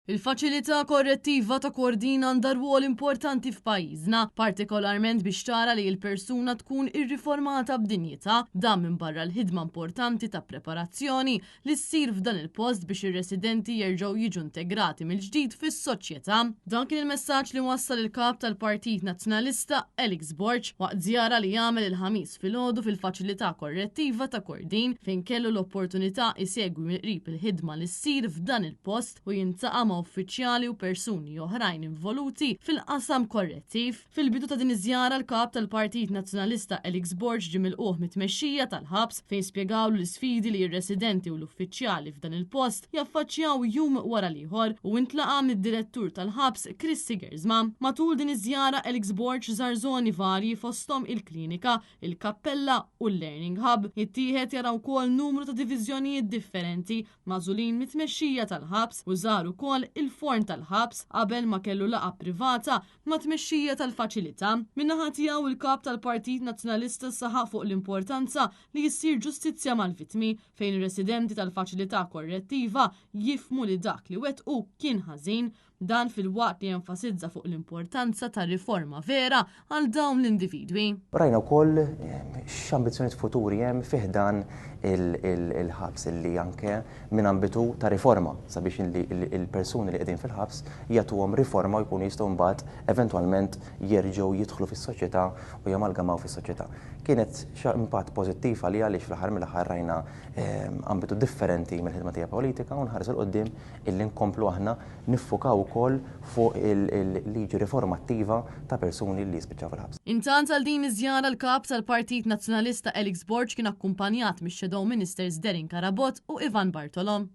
Il-faċilità korrettiva ta' Kordin għandha rwol importanti f'pajjiżna, partikolarment biex tara li l-persuna tkun irriformata b'dinjità, dan minn barra l-ħidma importanti ta' preparazzjoni li ssir f'dan il-post biex ir-residenti jerġgħu jiġu integrati mill-ġdid fis-soċjetà. Dan kien il-messaġġ li wassal il-kap tal-Partit Nazzjonalista Alex Borch waqt żjara li jagħmel il-ħamis filgħodu fil-faċilità korrettiva ta' Kordin fejn kellu l-opportunità isegwi mill-qrib il-ħidma li ssir f'dan il-post u jintaqa' ma' uffiċjali u persuni oħrajn involuti fil-qasam korrettiv. Fil-bidu ta' din iż-żjara l-kap tal-Partit Nazzjonalista Alex Borch ġie milquh mit-tmexxija tal-ħabs fejn spjegawlu l-isfidi li r-residenti u l-uffiċjali f'dan il-post jaffaċċjaw jum wara l-ieħor u intlaqa' mid-direttur tal-ħabs Chris Sigersma. Matul din iż-żjara Alex Borch żar żoni varji fosthom il-klinika, il-kappella u l-learning hub. Ittieħed jara wkoll numru ta' diviżjonijiet differenti magħżulin mit-tmexxija tal-ħabs u żar ukoll il-forn tal-ħabs qabel ma kellu laqgħa privata ma' tmexxija tal-faċilità. Min-naħa tiegħu il-kap tal-Partit Nazzjonalista saħaq fuq l-importanza li jissir ġustizzja mal-vittmi fejn ir-residenti tal-faċilità korrettiva jifmu li dak li wettqu kien ħażin, dan fil-waqt li jenfasizza fuq l-importanza ta' riforma vera għal dawn l-individwi. Rajna wkoll x'ambizzjonijiet futuri hemm fih dan il-ħabs li anke minn ambitu ta' riforma sabiex il-persuni li qegħdin fil-ħabs jagħtuhom riforma u jkunu jistgħu mbagħad eventwalment jerġgħu jidħlu fis-soċjetà u jamalgamaw fis-soċjetà. Kienet impatt pożittiv għalija għaliex fl-aħħar mill-aħħar rajna ambitu differenti mill-ħidma tiegħi politika u nħares il qudiem illi nkomplu aħna niffukaw ukoll fuq il-liġi riformattiva ta' persuni li jispiċċaw fil-ħabs. Intant għal din iż-żjara l-kap tal-Partit Nazzjonalista Alex Borch kien akkumpanjat mix-Shadow Ministers Derin Karabot u Ivan Bartolom.